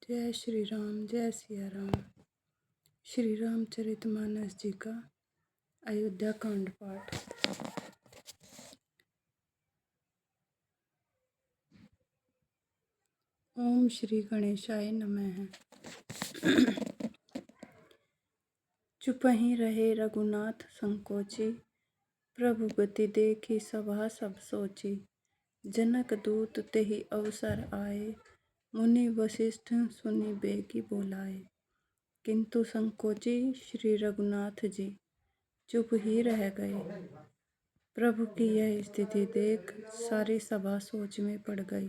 जय श्री राम, जय सिया राम। श्री रामचरितमानस जी का अयोध्या कांड पाठ। ओम श्री गणेशाय नमः। चुपहि रहे रघुनाथ संकोची, प्रभु गति देखी सभा सब सोची। जनक दूत तेहि अवसर आए, मुनि वशिष्ठ सुनि बेगी बोलाए। किंतु संकोची श्री रघुनाथ जी, चुप ही रह गए। प्रभु की यह स्थिति देख सारी सभा सोच में पड़ गई।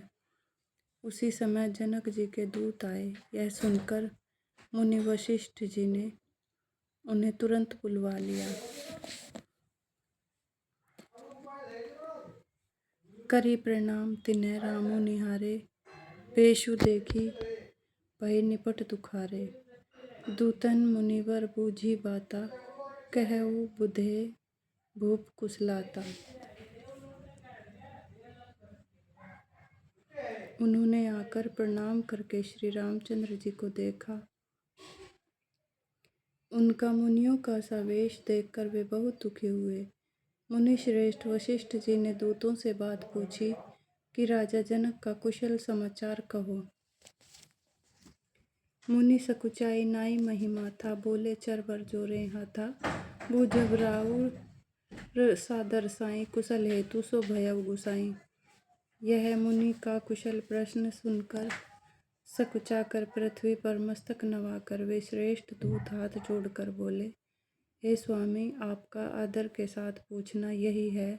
उसी समय जनक जी के दूत आए। यह सुनकर मुनि वशिष्ठ जी ने उन्हें तुरंत बुलवा लिया। करी प्रणाम तिन्ह रामु निहारे, पेशु देखी भय निपट दुखारे। दूतन मुनिवर बूझी बाता, कहऊ बुधे भूप कुशलाता। उन्होंने आकर प्रणाम करके श्री रामचंद्र जी को देखा। उनका मुनियों का सा वेश देखकर वे बहुत दुखी हुए। मुनि श्रेष्ठ वशिष्ठ जी ने दूतों से बात पूछी कि राजा जनक का कुशल समाचार कहो। मुनि सकुचाई नाई महिमा था, बोले चरबर जोरे हाथा। बूझब राउर सादर साई, कुशल हेतु सो भयउ गुसाई। यह मुनि का कुशल प्रश्न सुनकर सकुचा कर पृथ्वी पर मस्तक नवाकर वे श्रेष्ठ दूत हाथ जोड़कर बोले, हे स्वामी, आपका आदर के साथ पूछना यही है।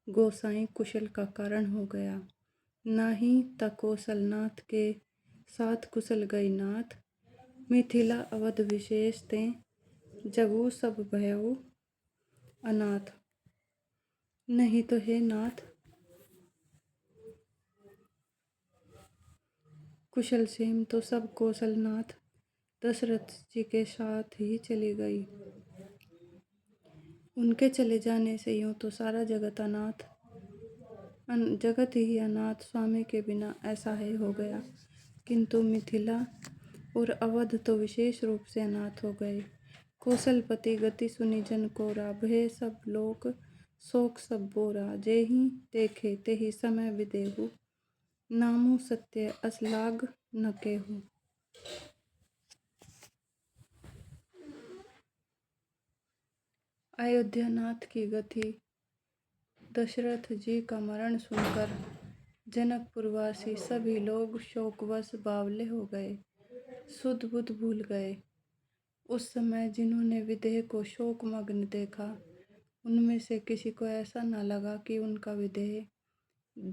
गोसाई कुशल का कारण हो गया। नाही तकोसलनाथ के साथ कुशल गई नाथ। मिथिला अवध विशेष ते जगु सब भयउ अनाथ। नहीं तो हे नाथ, कुशल सेम तो सब कौशलनाथ दशरथ जी के साथ ही चली गई। उनके चले जाने से यूं तो सारा जगत अनाथ, जगत ही अनाथ स्वामी के बिना ऐसा है हो गया। किंतु मिथिला और अवध तो विशेष रूप से अनाथ हो गए। कौशलपति गति सुनि जन कोरा, भय सब लोक शोक सब बोरा। जेहि देखे तेहि समय विदेहु, नामु सत्य असलाग न केहू। अयोध्यानाथ की गति। दशरथ जी का मरण सुनकर जनकपुरवासी सभी लोग शोकवश बावले हो गए, सुध बुध भूल गए। उस समय जिन्होंने विदेह को शोकमग्न देखा, उनमें से किसी को ऐसा न लगा कि उनका विदेह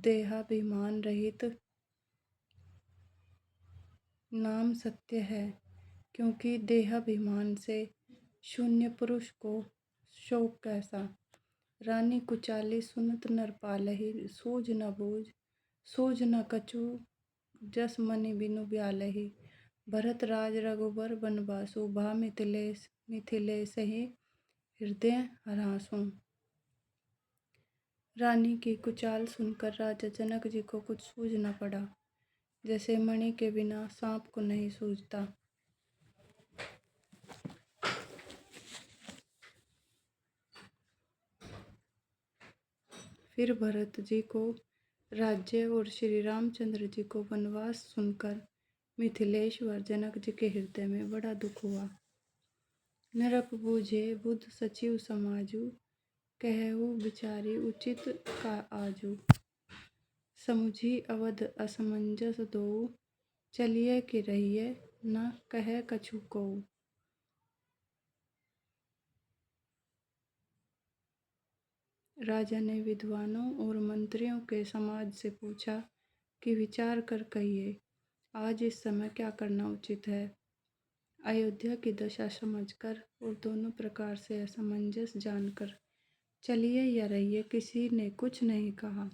देहाभिमान रहित नाम सत्य है, क्योंकि देहाभिमान से शून्य पुरुष को शोक कैसा। रानी कुचाली सुनत नर पालही, सूझ न बूझ सूझ न कछु, जस मनि बिनु ब्यालही। भरत राज रघुबर बनवासु, भा मिथिलेश ही हृदय हरासु। रानी की कुचाल सुनकर राजा जनक जी को कुछ सूझ न पड़ा, जैसे मणि के बिना सांप को नहीं सूझता। फिर भरत जी को राज्य और श्री रामचंद्र जी को वनवास सुनकर मिथिलेश्वर जनक जी के हृदय में बड़ा दुख हुआ। नरक बूझे बुध सचिव समाजु, कहऊ विचारी उचित का आजू। समुझी अवध असमंजस दोऊ, चलिए कि रहिए न कहे कछु कोऊ। राजा ने विद्वानों और मंत्रियों के समाज से पूछा कि विचार कर कहिए, आज इस समय क्या करना उचित है। अयोध्या की दशा समझकर और दोनों प्रकार से असमंजस जानकर चलिए या रहिए किसी ने कुछ नहीं कहा।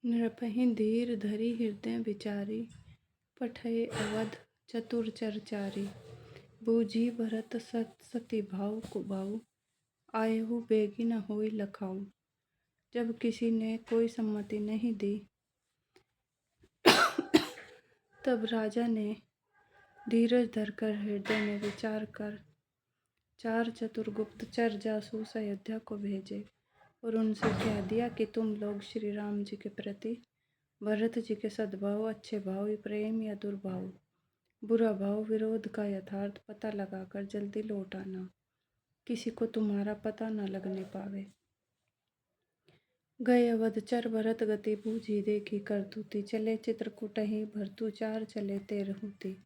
नृपहि धीर धरी हृदय विचारी, पठय अवध चतुर चरचारी। बूझी भरत सती भाव को भाऊ, आयहु बेगी न होई लखाऊ। जब किसी ने कोई सम्मति नहीं दी तब राजा ने धीरज धरकर हृदय में विचार कर 4 चतुर गुप्तचर जासूस अयोध्या को भेजे और उनसे कह दिया कि तुम लोग श्री राम जी के प्रति भरत जी के सद्भाव, अच्छे भाव, प्रेम या दुर्भाव, बुरा भाव, विरोध का यथार्थ पता लगाकर जल्दी लौट आना, किसी को तुम्हारा पता न लगने पावे। गए अवधचर भरत गति बूझी, देखी करतूती, चले चित्रकूटहि भरतु, 4 चले तेरहूति।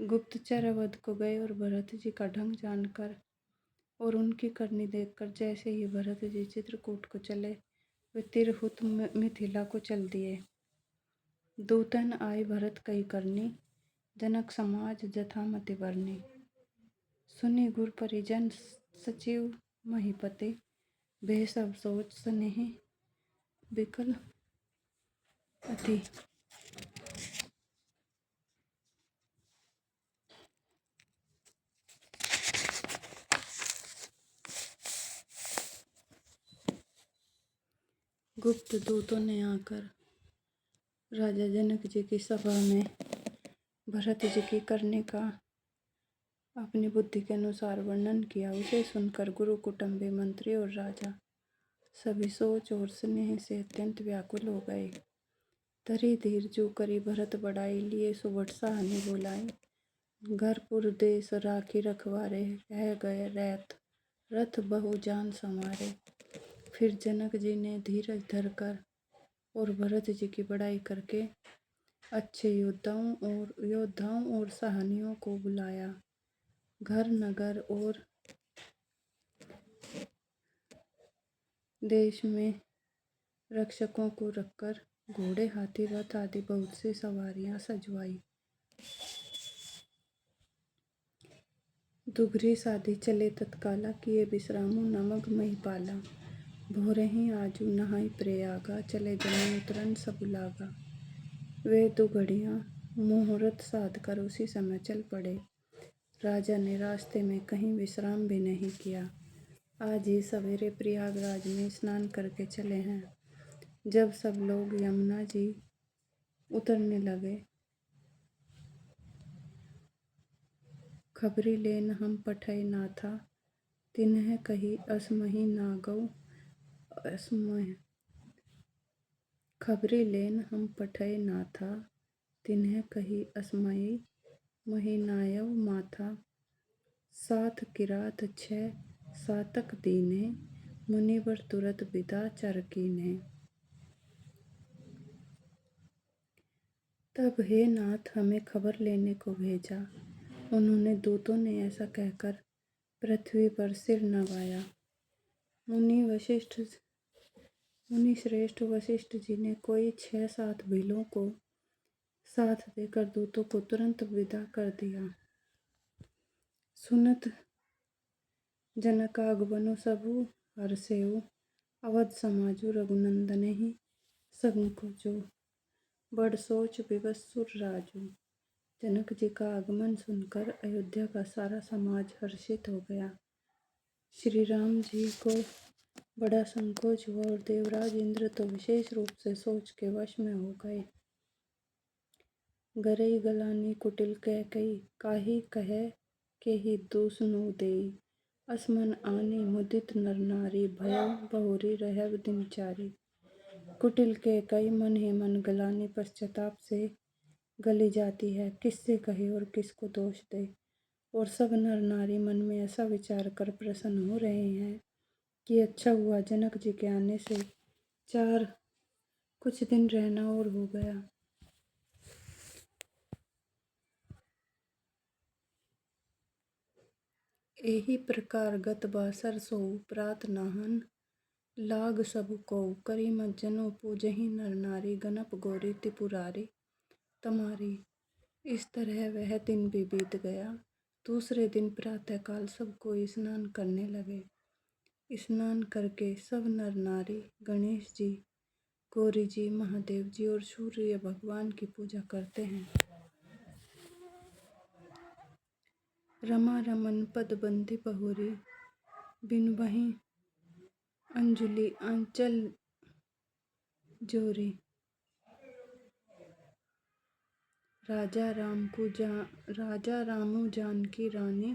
गुप्तचर अवध को गए और भरत जी का ढंग जानकर और उनकी करनी देखकर जैसे ही भरत जी चित्रकूट को चले, वे तिरहुत मिथिला को चल दिए। दूतन आए भरत कई करनी, जनक समाज जथामति बरनी। सुनी गुर परिजन सचिव महीपति, भय सब सोच स्नेह विकल अति। गुप्त दूतों ने आकर राजा जनक जी की सभा में भरत जी की करने का अपनी बुद्धि के अनुसार वर्णन किया। उसे सुनकर गुरु, कुटुंबी, मंत्री और राजा सभी सोच और स्नेह से अत्यंत व्याकुल हो गए। तरी धीर जू करी भरत बढ़ाई, लिए सुबट साहनी बोलाई। घरपुर देश राखी रखवारे, रह गए रैत रथ बहु जान संवारे। फिर जनक जी ने धीरज धरकर और भरत जी की बड़ाई करके अच्छे योद्धाओं और साहनियों को बुलाया। घर नगर और देश में रक्षकों को रखकर घोड़े, हाथी, रथ आदि बहुत सी सवारियां सजवाई। दुघरी शादी चले तत्काला, किए विश्रामु नमक महिपाला। भोरे ही आजू नहाई प्रयागा, चले जने उतरन सब लागा। वे दुघड़ियाँ मुहूर्त साध कर उसी समय चल पड़े। राजा ने रास्ते में कहीं विश्राम भी नहीं किया। आज ही सवेरे प्रयागराज में स्नान करके चले हैं। जब सब लोग यमुना जी उतरने लगे, खबरी लेन हम पठय नाथा, तिन्ह कही असमहि नागौ असमय। खबरी लेन हम पठय नाथा, तिन्ह कही असमय महिनायव माथा। 7 किरात 6 सातक दीने, मुनिवर तुरत विदा चर कीन्हे। तब हे नाथ हमें खबर लेने को भेजा। उन्होंने दूतों ने ऐसा कहकर पृथ्वी पर सिर नवाया। मुनि श्रेष्ठ वशिष्ठ जी ने कोई 6-7 भीलों को साथ देकर दूतों को तुरंत विदा कर दिया। सुनत जनकागमनु सबु हर्षेउ, अवध समाजु रघुनंदन ही संकोचो। बड़ सोच विवश सुर राजू। जनक जी का आगमन सुनकर अयोध्या का सारा समाज हर्षित हो गया। श्री राम जी को बड़ा संकोच हुआ और देवराज इंद्र तो विशेष रूप से सोच के वश में हो गए। गरई गलानी कुटिल कैकई, काहि कहे के ही दूसनु देई। असमन आनी मुदित नर नारी, भयउ बहुरी रहब दिनचारी। कुटिल कैकई मन ही मन गलानी पश्चाताप से गली जाती है, किससे कहे और किसको दोष दे। और सब नर नारी मन में ऐसा विचार कर प्रसन्न हो रहे हैं कि अच्छा हुआ जनक जी के आने से कुछ दिन रहना और हो गया। एही प्रकार गत बासर सोऊ, प्रात नाहन लाग सब कोऊ। करी मज्जनो पूजहि नर नारी, गनप गौरी त्रिपुरारी तमारी। इस तरह वह दिन भी बीत गया। दूसरे दिन प्रातःकाल सब कोई स्नान करने लगे। स्नान करके सब नर नारी गणेश जी, गौरी जी, महादेव जी और सूर्य भगवान की पूजा करते हैं। रमा रमन पद बंदी बहुरी, बिन बही अंजुलि अंचल जोरी। राजा रामू जानकी रानी,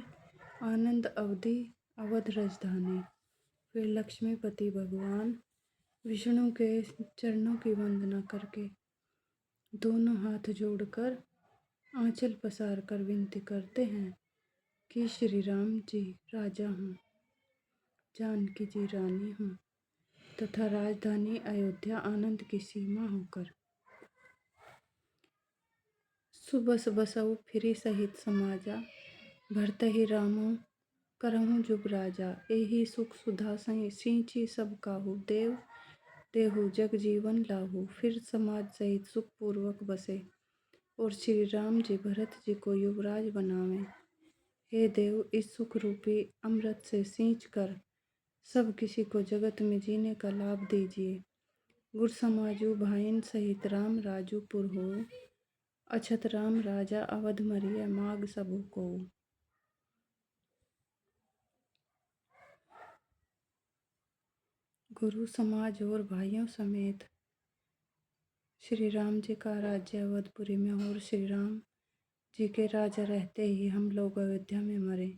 आनंद अवधि अवध राजधानी। फिर लक्ष्मीपति भगवान विष्णु के चरणों की वंदना करके दोनों हाथ जोड़कर आंचल पसार कर विनती करते हैं कि श्री राम जी राजा हों, जानकी जी रानी हों तथा राजधानी अयोध्या आनंद की सीमा होकर। सुबस बसऊ फिरी सहित समाजा, भरतहि रामो करहूँ जुग राजा। एहि सुख सुधा सिंची सब काहू, देव देहु जग जीवन लाहू। फिर समाज सहित सुख पूर्वक बसे और श्री राम जी भरत जी को युवराज बनावें। हे देव, इस सुख रूपी अमृत से सींच कर सब किसी को जगत में जीने का लाभ दीजिए। गुर समाजू भाईन सहित राम राजूपुर हो, अछत राम राजा अवध मरिय माग सबु को। गुरु समाज और भाइयों समेत श्री राम जी का राज्य अवधपुरी में और श्री राम जी के राजा रहते ही हम लोग अयोध्या में मरे।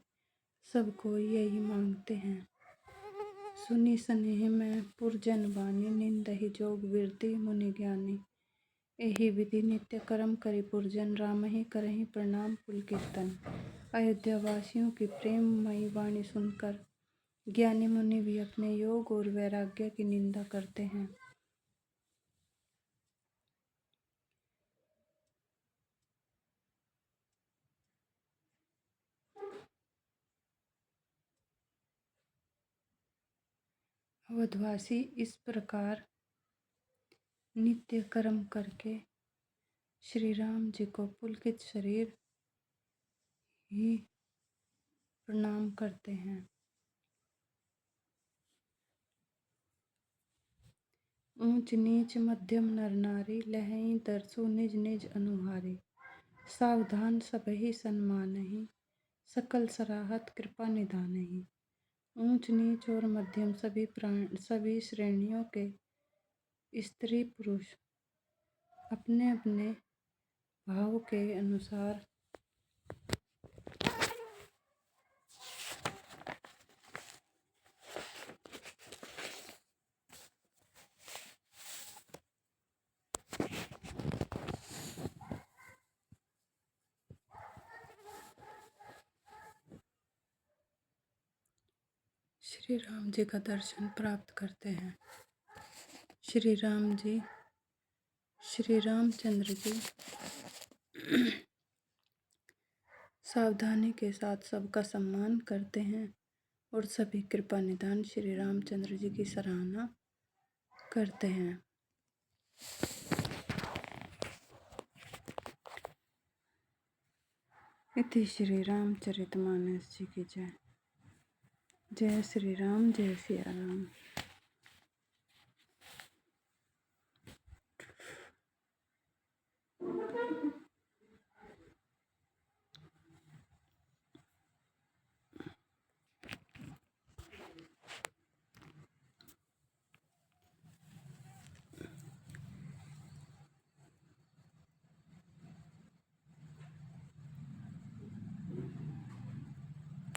सब कोई यही मांगते हैं। सुनी स्नेह में पुरजन वाणी, निंदहि जोग वृद्धि मुनि ज्ञानी। एहि विधि नित्य कर्म करि पुरजन, राम ही करहि प्रणाम कुल कीर्तन। अयोध्या वासियों की प्रेममयी वाणी सुनकर ज्ञानी मुनि भी अपने योग और वैराग्य की निंदा करते हैं। अवधवासी इस प्रकार नित्य कर्म करके श्री राम जी को पुलकित शरीर ही प्रणाम करते हैं। ऊंच नीच मध्यम नर नारी, लहई दरसु निज निज अनुहारी। सावधान सबहि सन्मानहि, सकल सराहत कृपा निधानहि। ऊंच नीच और मध्यम सभी श्रेणियों के स्त्री पुरुष अपने अपने भाव के अनुसार श्री राम जी का दर्शन प्राप्त करते हैं। श्री रामचंद्र जी सावधानी के साथ सबका सम्मान करते हैं और सभी कृपा निधान श्री रामचंद्र जी की सराहना करते हैं। इति श्री रामचरितमानस जी की जय। जय श्री राम, जय सिया राम।